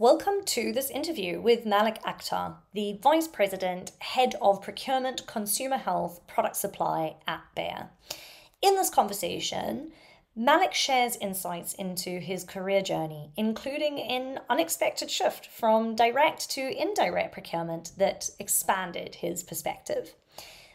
Welcome to this interview with Malik Akhtar, the Vice President, Head of Procurement, Consumer Health, Product Supply at Bayer. In this conversation, Malik shares insights into his career journey, including an unexpected shift from direct to indirect procurement that expanded his perspective.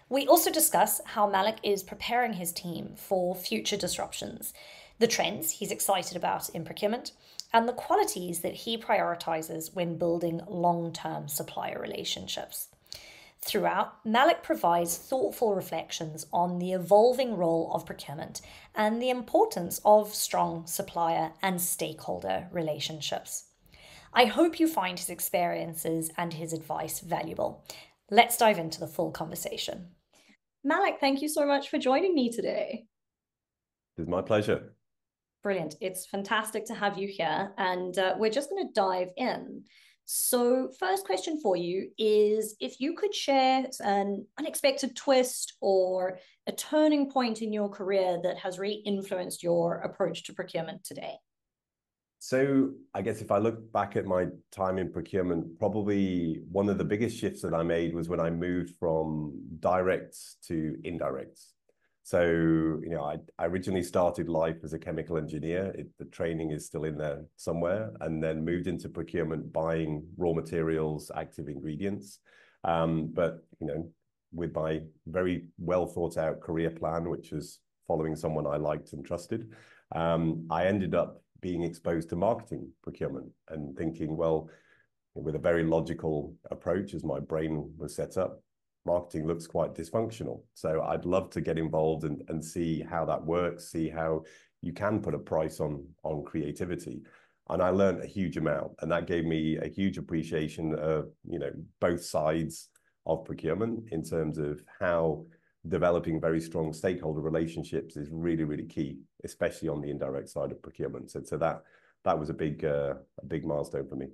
We also discuss how Malik is preparing his team for future disruptions, the trends he's excited about in procurement, and the qualities that he prioritizes when building long-term supplier relationships. Throughout, Malik provides thoughtful reflections on the evolving role of procurement and the importance of strong supplier and stakeholder relationships. I hope you find his experiences and his advice valuable. Let's dive into the full conversation. Malik, thank you so much for joining me today. It's my pleasure. Brilliant. It's fantastic to have you here, and we're just going to dive in. So first question for you is if you could share an unexpected twist or a turning point in your career that has really influenced your approach to procurement today. So I guess if I look back at my time in procurement, probably one of the biggest shifts that I made was when I moved from directs to indirects. So, I originally started life as a chemical engineer. The training is still in there somewhere, and then moved into procurement, buying raw materials, active ingredients. But, with my very well thought out career plan, which was following someone I liked and trusted, I ended up being exposed to marketing procurement and thinking, well, with a very logical approach as my brain was set up, marketing looks quite dysfunctional. So I'd love to get involved and see how that works, see how you can put a price on creativity. And I learned a huge amount, and that gave me a huge appreciation of, both sides of procurement in terms of how developing very strong stakeholder relationships is really, really key, especially on the indirect side of procurement. So that was a big milestone for me.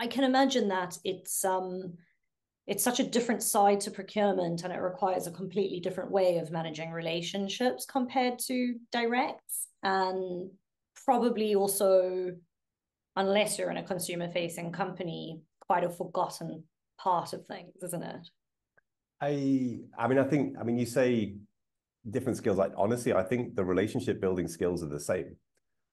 I can imagine that it's such a different side to procurement, and it requires a completely different way of managing relationships compared to directs, and probably also, unless you're in a consumer-facing company, quite a forgotten part of things, isn't it? I think you say different skills. Like, honestly, I think the relationship building skills are the same.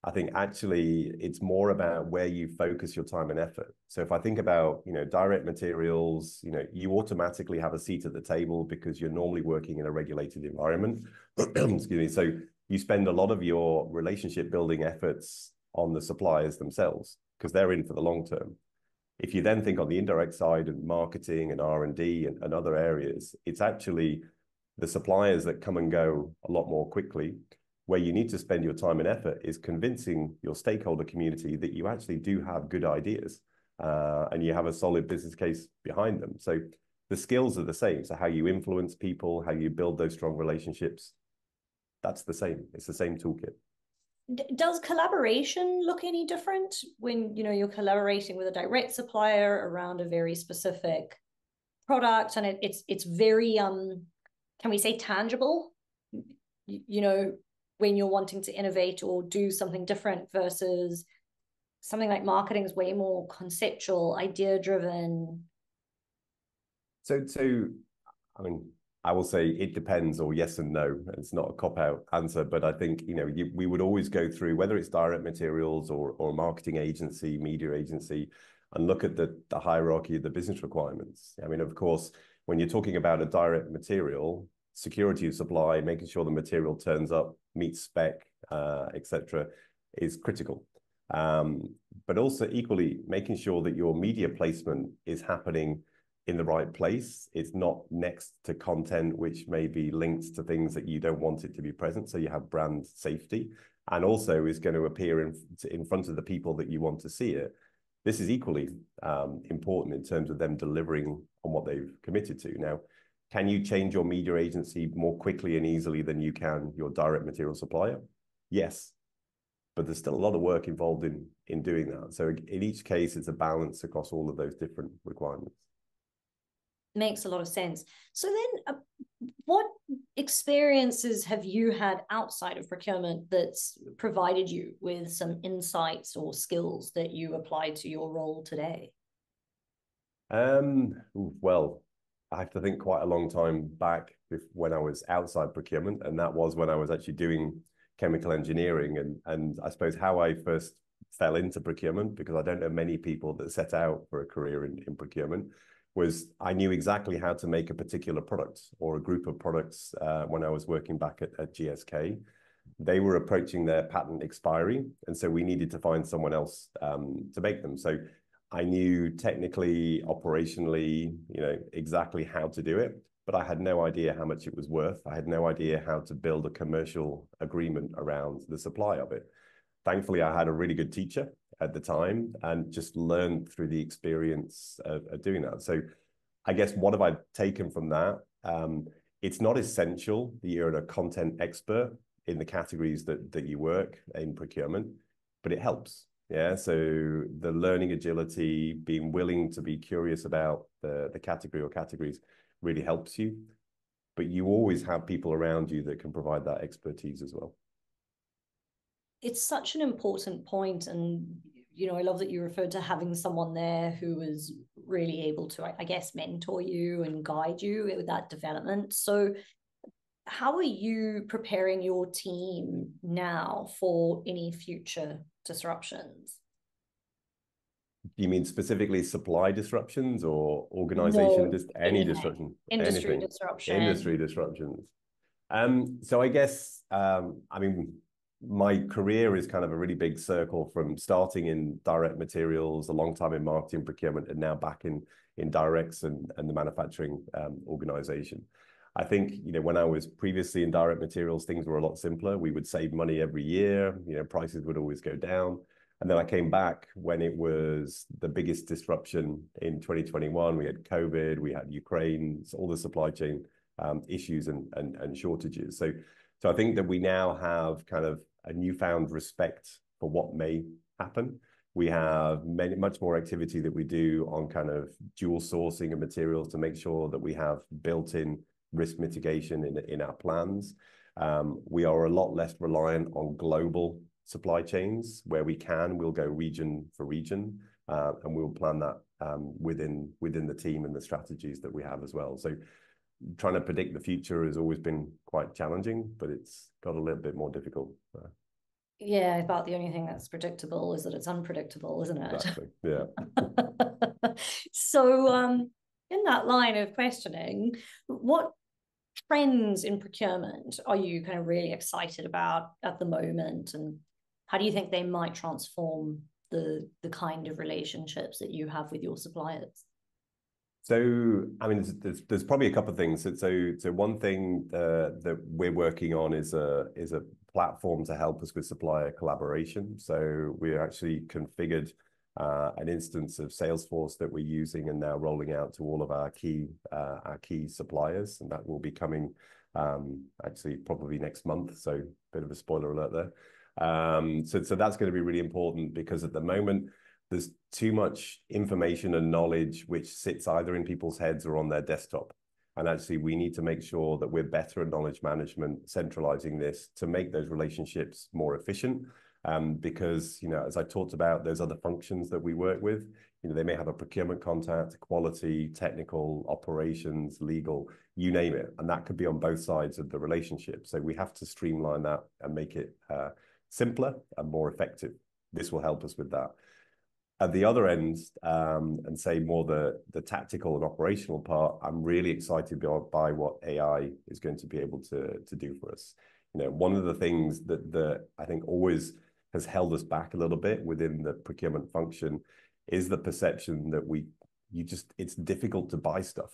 I think actually it's more about where you focus your time and effort. So if I think about, direct materials, you automatically have a seat at the table because you're normally working in a regulated environment. Excuse me. So you spend a lot of your relationship building efforts on the suppliers themselves because they're in for the long term. If you then think on the indirect side and marketing and R&D and other areas, it's actually the suppliers that come and go a lot more quickly. Where you need to spend your time and effort is convincing your stakeholder community that you actually do have good ideas and you have a solid business case behind them. So the skills are the same. So how you influence people, how you build those strong relationships, that's the same. It's the same toolkit. Does collaboration look any different when you're collaborating with a direct supplier around a very specific product, and it's very can we say tangible? When you're wanting to innovate or do something different versus something like marketing is way more conceptual, idea driven. So I will say it depends, or yes and no. It's not a cop-out answer, but I think, we would always go through, whether it's direct materials or a marketing agency, media agency, and look at the hierarchy of the business requirements. Of course, when you're talking about a direct material, security of supply, making sure the material turns up, meets spec, etc., is critical. But also equally, making sure that your media placement is happening in the right place. It's not next to content which may be linked to things that you don't want it to be present. So you have brand safety, and also is going to appear in front of the people that you want to see it. This is equally important in terms of them delivering on what they've committed to. Now, can you change your media agency more quickly and easily than you can your direct material supplier? Yes, but there's still a lot of work involved in doing that. So in each case, it's a balance across all of those different requirements. Makes a lot of sense. So then, what experiences have you had outside of procurement that's provided you with some insights or skills that you apply to your role today? Well, I have to think quite a long time back when I was outside procurement, and that was when I was actually doing chemical engineering. And I suppose how I first fell into procurement, because I don't know many people that set out for a career in procurement, was I knew exactly how to make a particular product or a group of products when I was working back at GSK. They were approaching their patent expiry, and so we needed to find someone else to make them. So I knew technically, operationally, exactly how to do it, but I had no idea how much it was worth. I had no idea how to build a commercial agreement around the supply of it. Thankfully, I had a really good teacher at the time and just learned through the experience of doing that. So I guess what have I taken from that? It's not essential that you're a content expert in the categories that you work in procurement, but it helps. Yeah, so the learning agility, being willing to be curious about the category or categories really helps you. But you always have people around you that can provide that expertise as well. It's such an important point, and I love that you referred to having someone there who was really able to, I guess, mentor you and guide you with that development. So how are you preparing your team now for any future disruptions? Do you mean specifically supply disruptions or organization, No, just any anything. disruption, Industry anything, disruption. industry disruptions? So I guess, I mean, my career is kind of a really big circle from starting in direct materials, a long time in marketing procurement, and now back in directs and the manufacturing organization. I think, when I was previously in direct materials, things were a lot simpler. We would save money every year, prices would always go down. And then I came back when it was the biggest disruption in 2021. We had COVID, we had Ukraine, all the supply chain issues and shortages. So I think that we now have kind of a newfound respect for what may happen. We have much more activity that we do on kind of dual sourcing of materials to make sure that we have built-in risk mitigation in our plans. We are a lot less reliant on global supply chains. Where we can, we'll go region for region, and we'll plan that within the team and the strategies that we have as well. So trying to predict the future has always been quite challenging, but it's got a little bit more difficult. Yeah, about the only thing that's predictable is that it's unpredictable, isn't it? Exactly. Yeah. So in that line of questioning, what trends in procurement are you kind of really excited about at the moment, and how do you think they might transform the kind of relationships that you have with your suppliers? So, I mean, there's probably a couple of things. So one thing that we're working on is a platform to help us with supplier collaboration. So we actually configured an instance of Salesforce that we're using and now rolling out to all of our key suppliers, and that will be coming actually probably next month. So, bit of a spoiler alert there. So that's going to be really important, because at the moment there's too much information and knowledge which sits either in people's heads or on their desktop. And actually, we need to make sure that we're better at knowledge management, centralizing this to make those relationships more efficient. Because, as I talked about, those other functions that we work with, they may have a procurement contact, quality, technical, operations, legal, you name it. And that could be on both sides of the relationship. So we have to streamline that and make it simpler and more effective. This will help us with that. At the other end, and say more the tactical and operational part, I'm really excited by what AI is going to be able to do for us. One of the things that I think always has held us back a little bit within the procurement function is the perception that it's difficult to buy stuff.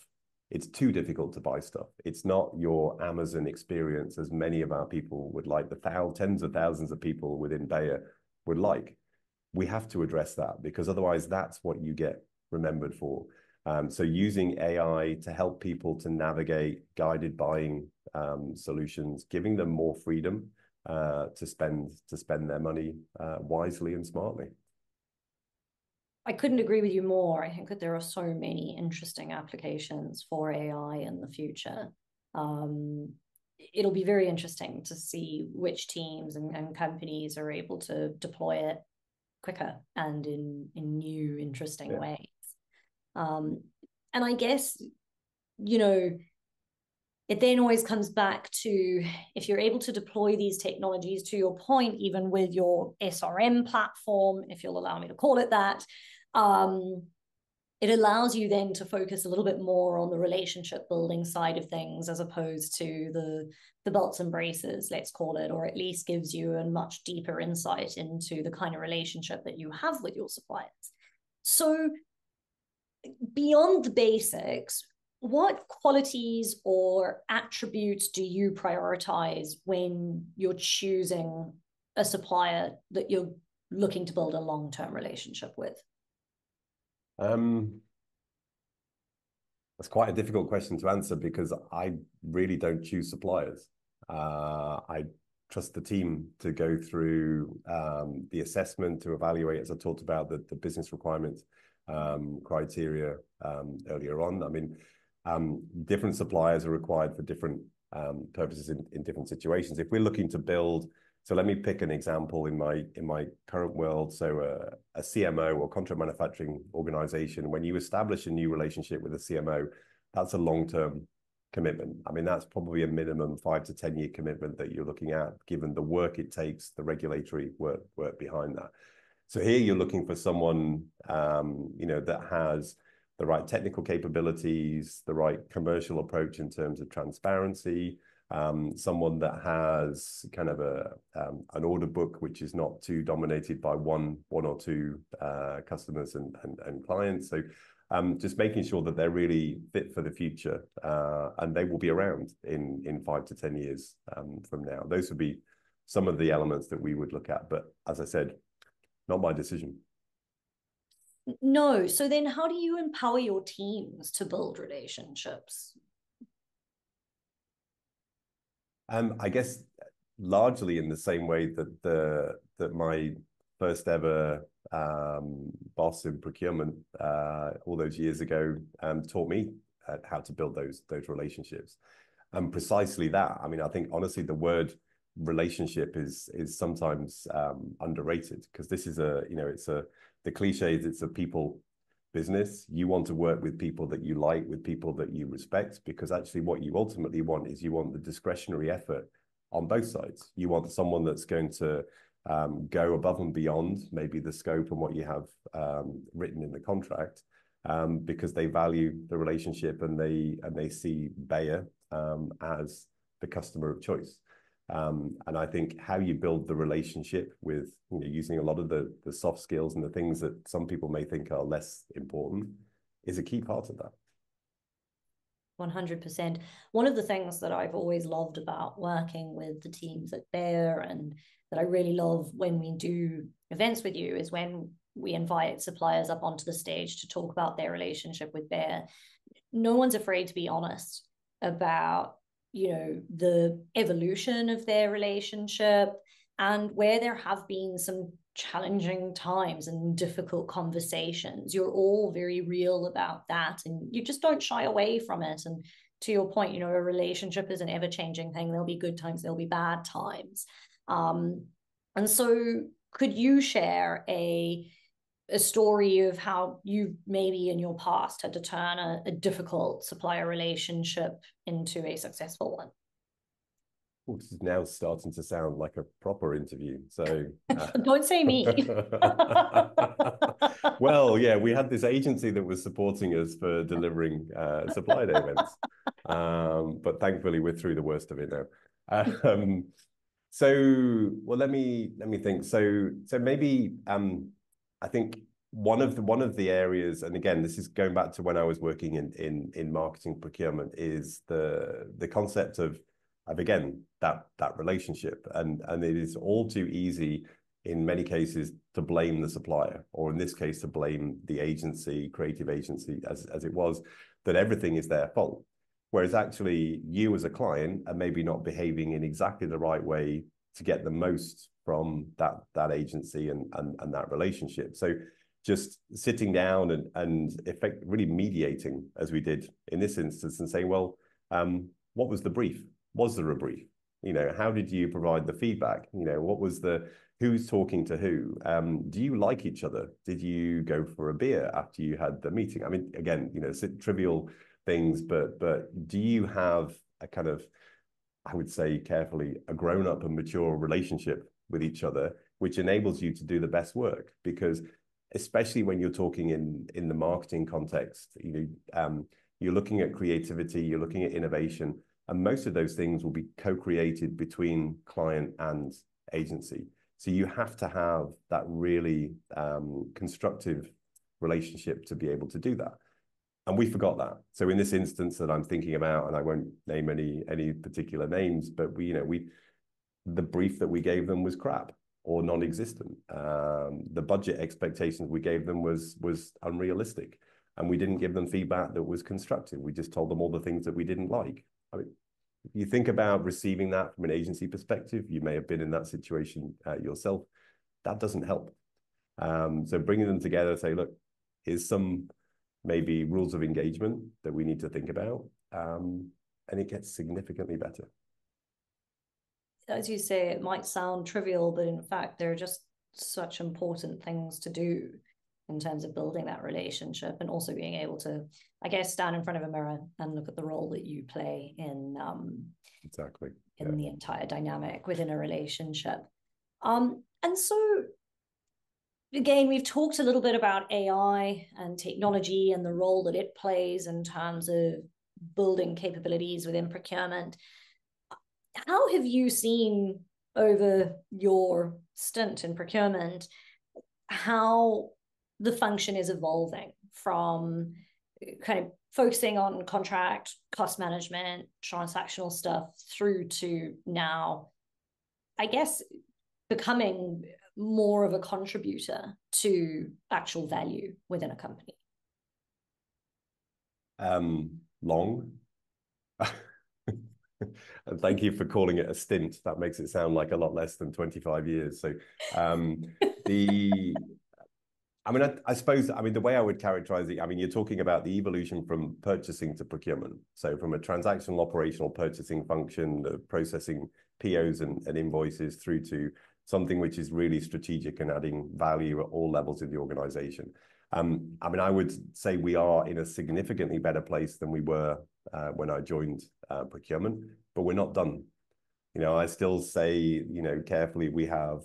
It's too difficult to buy stuff. It's not your Amazon experience, as many of our people would like, tens of thousands of people within Bayer would like. We have to address that, because otherwise that's what you get remembered for. So using AI to help people to navigate guided buying solutions, giving them more freedom to spend their money wisely and smartly. I couldn't agree with you more. I think that there are so many interesting applications for AI in the future. It'll be very interesting to see which teams and companies are able to deploy it quicker and in new, interesting ways. And I guess, you know, it then always comes back to, if you're able to deploy these technologies, to your point, even with your SRM platform, if you'll allow me to call it that, it allows you then to focus a little bit more on the relationship building side of things, as opposed to the belts and braces, let's call it, or at least gives you a much deeper insight into the kind of relationship that you have with your suppliers. So beyond the basics, what qualities or attributes do you prioritize when you're choosing a supplier that you're looking to build a long-term relationship with? That's quite a difficult question to answer, because I really don't choose suppliers. I trust the team to go through the assessment, to evaluate, as I talked about, the business requirements criteria earlier on. I mean, different suppliers are required for different purposes in different situations. If we're looking to build, so let me pick an example in my current world. So a CMO, or contract manufacturing organization, when you establish a new relationship with a CMO, that's a long-term commitment. I mean, that's probably a minimum 5 to 10 year commitment that you're looking at, given the work it takes, the regulatory work behind that. So here you're looking for someone, that has the right technical capabilities, the right commercial approach in terms of transparency, someone that has kind of an order book which is not too dominated by one or two customers and clients. So just making sure that they're really fit for the future, and they will be around in 5 to 10 years from now. Those would be some of the elements that we would look at. But as I said, not my decision. No. So then how do you empower your teams to build relationships? I guess largely in the same way that my first ever boss in procurement all those years ago taught me how to build those relationships. And precisely that. I mean, I think honestly the word relationship is sometimes underrated, because this is the cliche is it's a people business. You want to work with people that you like, with people that you respect, because actually what you ultimately want is you want the discretionary effort on both sides. You want someone that's going to go above and beyond maybe the scope and what you have written in the contract, because they value the relationship, and they see Bayer as the customer of choice. And I think how you build the relationship with, using a lot of the soft skills and the things that some people may think are less important is a key part of that. 100%. One of the things that I've always loved about working with the teams at Bayer, and that I really love when we do events with you, is when we invite suppliers up onto the stage to talk about their relationship with Bayer. No one's afraid to be honest about the evolution of their relationship, and where there have been some challenging times and difficult conversations. You're all very real about that, and you just don't shy away from it. And to your point, a relationship is an ever-changing thing. There'll be good times, there'll be bad times. And so could you share a story of how you maybe in your past had to turn a difficult supplier relationship into a successful one? Well, this is now starting to sound like a proper interview. So don't say me. Well, yeah, we had this agency that was supporting us for delivering Supplier Day events, but thankfully we're through the worst of it now. Well, let me think. So maybe I think one of the areas, and again, this is going back to when I was working in marketing procurement, is the concept of again that relationship, and it is all too easy in many cases to blame the supplier, or in this case to blame the agency, creative agency, as it was, that everything is their fault. Whereas actually you as a client are maybe not behaving in exactly the right way to get the most from that agency and that relationship. So just sitting down and really mediating, as we did in this instance, and saying, well, what was the brief? Was there a brief? You know, how did you provide the feedback? You know, what was the, who's talking to who? Do you like each other? Did you go for a beer after you had the meeting? I mean, again, you know, it's trivial things, but do you have a kind of, I would say carefully, a grown-up and mature relationship with each other, which enables you to do the best work? Because especially when you're talking in the marketing context, you know, you're looking at creativity, you're looking at innovation, and most of those things will be co-created between client and agency. So you have to have that really constructive relationship to be able to do that. And we forgot that. So in this instance that I'm thinking about, and I won't name any particular names, but the brief that we gave them was crap or non-existent. The budget expectations we gave them was unrealistic, and we didn't give them feedback that was constructive. We just told them all the things that we didn't like. I mean, if you think about receiving that from an agency perspective, you may have been in that situation yourself. That doesn't help. So bringing them together, say, look, here's some maybe rules of engagement that we need to think about, and it gets significantly better. As you say, it might sound trivial, but in fact, they're just such important things to do in terms of building that relationship, and also being able to, I guess, stand in front of a mirror and look at the role that you play in exactly in the entire dynamic within a relationship. And so again, we've talked a little bit about AI and technology and the role that it plays in terms of building capabilities within procurement. How have you seen over your stint in procurement how the function is evolving from kind of focusing on contract, cost management, transactional stuff through to now, I guess, becoming more of a contributor to actual value within a company? Long. And thank you for calling it a stint. That makes it sound like a lot less than 25 years. So I suppose, the way I would characterize it, you're talking about the evolution from purchasing to procurement. So from a transactional operational purchasing function, the processing POs and invoices, through to something which is really strategic and adding value at all levels of the organization. I would say we are in a significantly better place than we were when I joined procurement, but we're not done. I still say, carefully, we have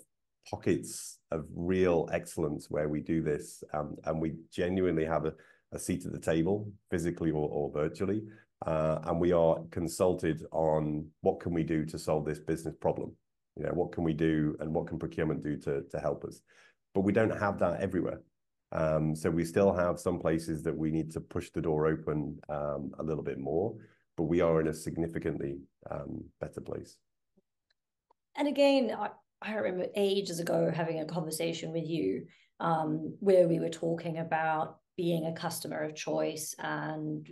pockets of real excellence where we do this, and we genuinely have a seat at the table, physically or virtually, and we are consulted on what can we do to solve this business problem. What can we do, and what can procurement do to help us? But we don't have that everywhere. So we still have some places that we need to push the door open a little bit more, but we are in a significantly better place. And again, I remember ages ago having a conversation with you where we were talking about being a customer of choice and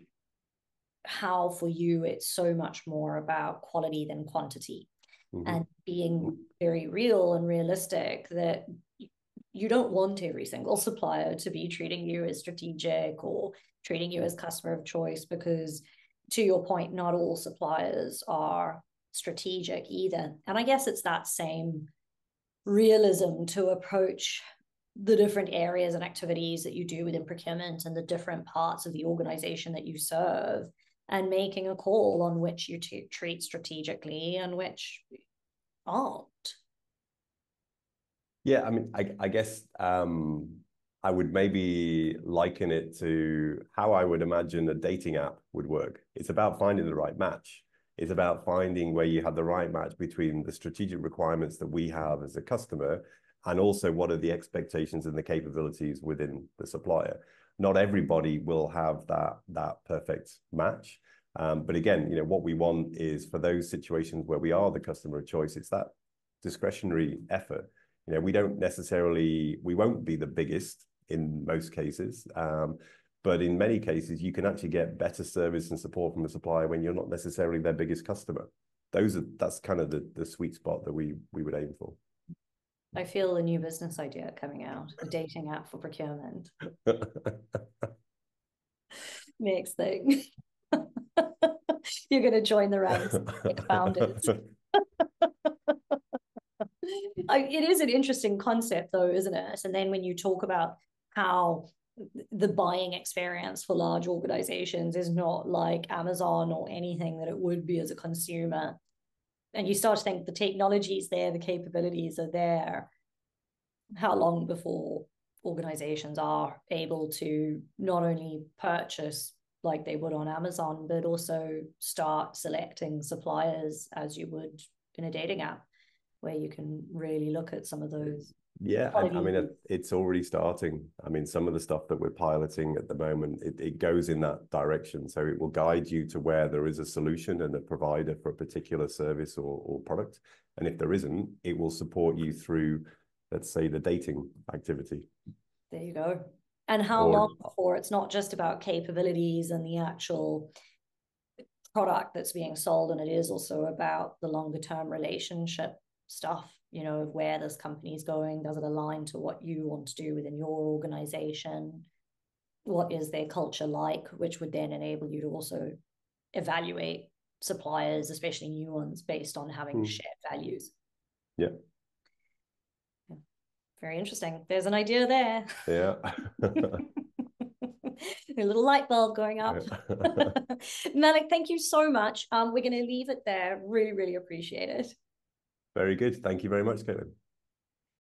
how for you it's so much more about quality than quantity. Mm-hmm. And being very real and realistic that you don't want every single supplier to be treating you as strategic or treating you as customer of choice, because to your point, not all suppliers are strategic either. And I guess it's that same realism to approach the different areas and activities that you do within procurement and the different parts of the organization that you serve, and making a call on which you treat strategically and which aren't. Yeah, I guess I would maybe liken it to how I would imagine a dating app would work. It's about finding the right match. It's about finding where you have the right match between the strategic requirements that we have as a customer, and also what are the expectations and the capabilities within the supplier. Not everybody will have that perfect match. But again, what we want is for those situations where we are the customer of choice, it's that discretionary effort. We won't be the biggest in most cases, but in many cases, you can actually get better service and support from the supplier when you're not necessarily their biggest customer. That's kind of the sweet spot that we would aim for. I feel a new business idea coming out, a dating app for procurement. Next thing. You're going to join the ranks of founders. It is an interesting concept, though, isn't it? And then when you talk about how the buying experience for large organizations is not like Amazon or anything that it would be as a consumer, and you start to think the technology is there, the capabilities are there, how long before organizations are able to not only purchase like they would on Amazon, but also start selecting suppliers as you would in a dating app, where you can really look at some of those. Yeah, I mean, it's already starting. I mean, some of the stuff that we're piloting at the moment, it goes in that direction. So it will guide you to where there is a solution and a provider for a particular service or product. And if there isn't, it will support you through, let's say, the dating activity. There you go. And how long before it's not just about capabilities and the actual product that's being sold, and it is also about the longer term relationship stuff, you know, of where this company is going. Does it align to what you want to do within your organization? What is their culture like, which would then enable you to also evaluate suppliers, especially new ones, based on having shared values. Yeah. Very interesting. There's an idea there. Yeah. A little light bulb going up. Malik, thank you so much. We're going to leave it there. Really, really appreciate it. Very good. Thank you very much, Caitlyn.